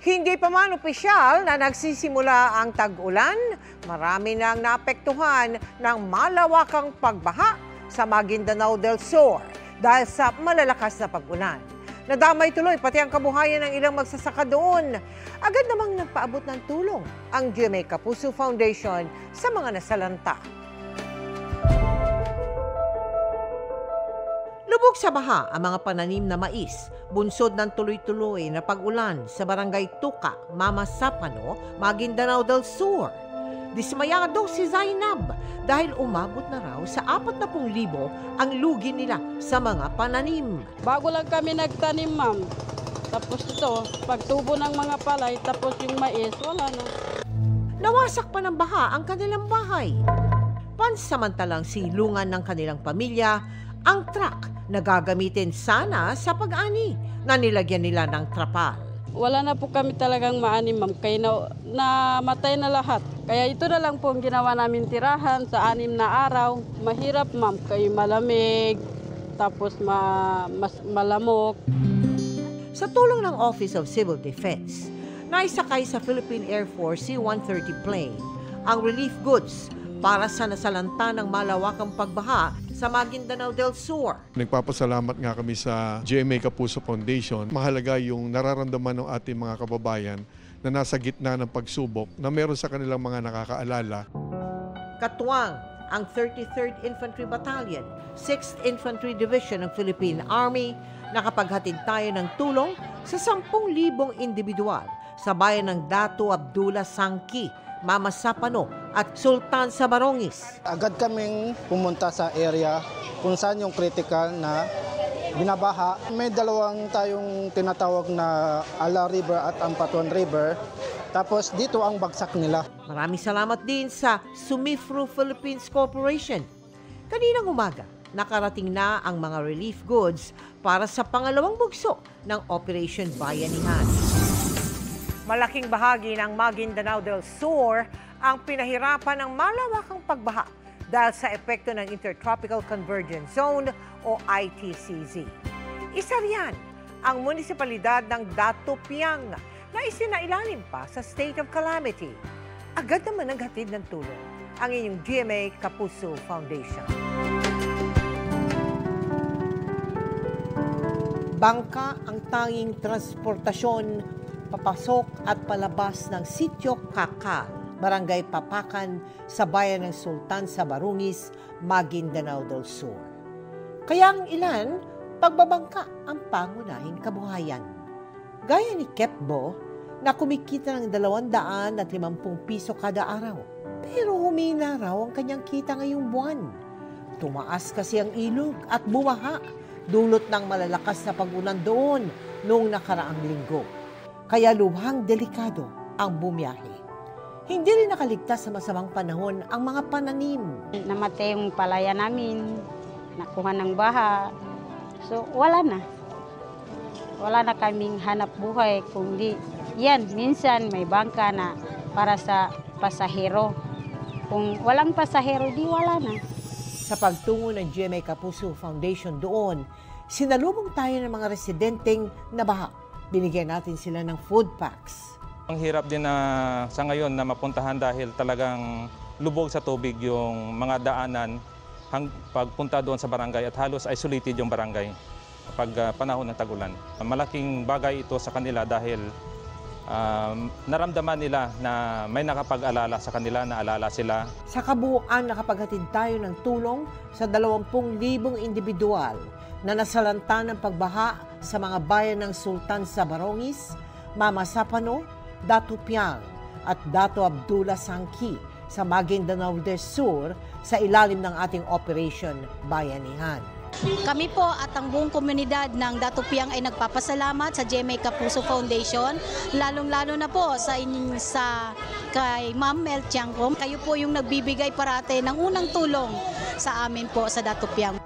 Hindi pa man opisyal na nagsisimula ang tag-ulan, marami nang naapektuhan ng malawakang pagbaha sa Maguindanao del Sur dahil sa malalakas na pag-ulan. Nadamay tuloy pati ang kabuhayan ng ilang magsasaka doon. Agad namang nagpaabot ng tulong ang GMA Kapuso Foundation sa mga nasalanta. Lubog sa baha ang mga pananim na mais, bunsod ng tuloy-tuloy na pag-ulan sa Barangay Tuca, Mama Sapano, Maguindanao del Sur. Dismayado si Zainab dahil umabot na raw sa 40,000 ang lugi nila sa mga pananim. Bago lang kami nagtanim, ma'am. Tapos ito, pagtubo ng mga palay, tapos yung mais, wala na. Nawasak pa ng baha ang kanilang bahay. Pansamantalang silungan ng kanilang pamilya ang truck na gagamitin sana sa pag-ani na nilagyan nila ng trapal. Wala na po kami talagang maanim, ma'am. Kaya namatay na lahat. Kaya ito na lang po ang ginawa namin tirahan sa 6 na araw. Mahirap, ma'am. Kaya malamig, tapos mas malamok. Sa tulong ng Office of Civil Defense, naisakay sa Philippine Air Force C-130 plane ang relief goods para sa nasalanta ng malawakang pagbaha sa Maguindanao del Sur. Nagpapasalamat nga kami sa GMA Kapuso Foundation. Mahalaga yung nararamdaman ng ating mga kababayan na nasa gitna ng pagsubok na meron sa kanilang mga nakakaalala. Katuwang ang 33rd Infantry Battalion, 6th Infantry Division ng Philippine Army, nakapaghatid tayo ng tulong sa 10,000 individual sa bayan ng Dato Abdullah Sangki, Mama Sapano at Sultan sa Barongis. Agad kaming pumunta sa area kung saan yung critical na binabaha. May dalawang tayong tinatawag na Ala River at Ampatuan River. Tapos dito ang bagsak nila. Maraming salamat din sa Sumifru Philippines Corporation. Kaninang umaga, nakarating na ang mga relief goods para sa pangalawang bugso ng Operation Bayanihan. Malaking bahagi ng Maguindanao del Sur ang pinahirapan ng malawakang pagbaha dahil sa epekto ng Intertropical Convergence Zone o ITCZ. Isa riyan ang munisipalidad ng Dato Piang na isinailalim pa sa state of calamity. Agad naman naghatid ng tulong ang inyong GMA Kapuso Foundation. Bangka ang tanging transportasyon papasok at palabas ng Sitio Kakal, Barangay Papakan sa bayan ng Sultan sa Barongis, Maguindanao del Sur. Kaya ang ilan, pagbabangka ang pangunahing kabuhayan. Gaya ni Kepbo na kumikita ng 250 piso kada araw. Pero humina raw ang kanyang kita ngayong buwan. Tumaas kasi ang ilog at bumaha, dulot ng malalakas na pag-ulan doon noong nakaraang linggo. Kaya lubhang delikado ang bumiyahe. Hindi rin nakaligtas sa masamang panahon ang mga pananim. Namatay yung palaya namin, nakuha ng baha. So wala na. Wala na kaming hanap buhay. Kundi yan, minsan may bangka na para sa pasahero. Kung walang pasahero, di wala na. Sa pagtungo ng GMA Kapuso Foundation doon, sinalubong tayo ng mga residenteng nabaha. Binigyan natin sila ng food packs. Ang hirap din na sa ngayon na mapuntahan dahil talagang lubog sa tubig yung mga daanan pagpunta doon sa barangay at halos isolated yung barangay kapag panahon ng tag-ulan. Malaking bagay ito sa kanila dahil naramdaman nila na may nakapag-alala sa kanila, naalala sila. Sa kabuuan, nakapaghatid tayo ng tulong sa 20,000 individual na nasalanta ng pagbaha sa mga bayan ng Sultan sa Barongis, Mama Sapano, Dato Piang at Dato Abdullah Sangki sa Maguindanao del Sur sa ilalim ng ating Operation Bayanihan. Kami po at ang buong komunidad ng Dato Piang ay nagpapasalamat sa GMA Kapuso Foundation, lalong-lalo na po kay Ma'am Mel Tiangco. Kayo po yung nagbibigay parate ng unang tulong sa amin po sa Dato Piang.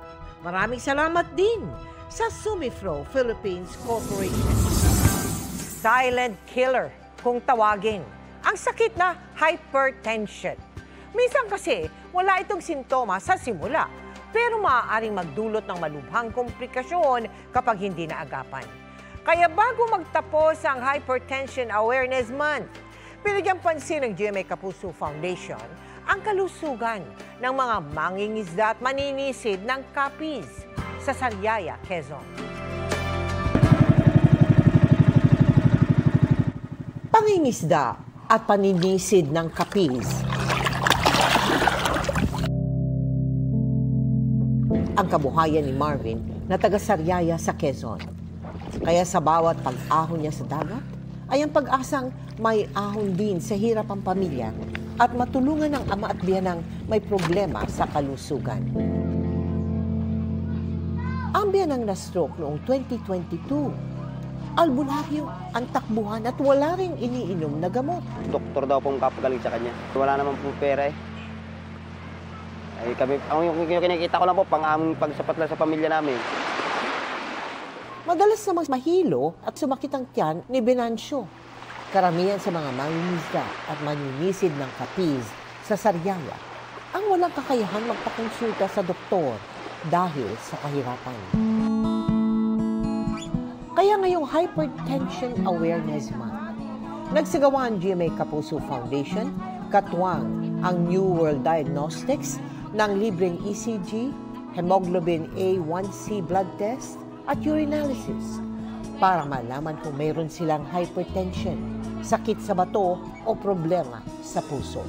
Maraming salamat din sa Sumifru Philippines Corporation. Silent killer kung tawagin ang sakit na hypertension. Minsan kasi wala itong sintomas sa simula, pero maaaring magdulot ng malubhang komplikasyon kapag hindi naagapan. Kaya bago magtapos ang Hypertension Awareness Month, binigyang pansin ng GMA Kapuso Foundation ang kalusugan ng mga mangingisda at maninisid ng Capiz sa Sariaya, Quezon. Pangingisda at paninisid ng Capiz. Ang kabuhayan ni Marvin na taga Sariaya sa Quezon. Kaya sa bawat pag-ahon niya sa dagat, ay ang pag-asang may ahon din sa hirap ang pamilya at matulungan ng ama at biyanang may problema sa kalusugan. Ang biyanang na-stroke noong 2022, albularyo ang takbuhan at wala ring iniinom na gamot. Doktor daw pong kapagaling sa kanya. Wala naman po pera eh. Ay kami, ang kinikita ko lang po, pang-aming pagsapat lang sa pamilya namin. Madalas namang mahilo at sumakit ang tiyan ni Venancio. Karamihan sa mga mangingisda at maninisid ng Capiz sa Sariaya ang walang kakayahan magpakonsulta sa doktor dahil sa kahirapan. Kaya ngayong Hypertension Awareness Month, nagsagawa ang GMA Kapuso Foundation katuwang ang New World Diagnostics ng libreng ECG, hemoglobin A1C blood test, at urinalysis para malaman kung mayroon silang hypertension, sakit sa bato o problema sa puso.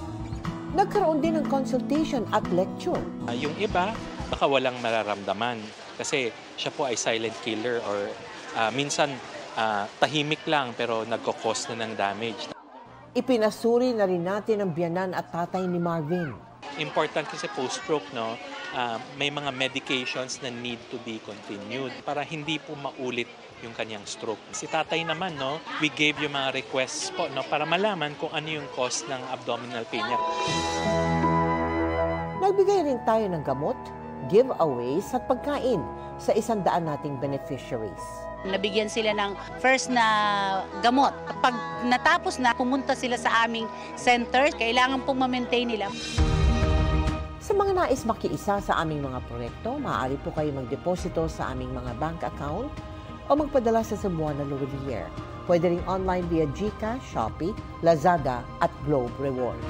Nagkaroon din ng consultation at lecture. Yung iba, baka walang mararamdaman kasi siya po ay silent killer or minsan tahimik lang pero nagkakos na ng damage. Ipinasuri na rin natin ang biyanan at tatay ni Marvin. Important kasi post-stroke, no? May mga medications na need to be continued para hindi po maulit yung kanyang stroke. Si tatay naman, no, we gave yung mga requests po, no, para malaman kung ano yung cause ng abdominal pain niya. Nagbigay rin tayo ng gamot, giveaways at pagkain sa 100 nating beneficiaries. Nabigyan sila ng first na gamot. Pag natapos na, pumunta sila sa aming center. Kailangan pong ma-maintain nila. Sa mga nais makiisa sa aming mga proyekto, maaari po kayo magdeposito sa aming mga bank account o magpadala sa Cebuana Louvrier. Pwede rin online via GCash, Shopee, Lazada at Globe Rewards.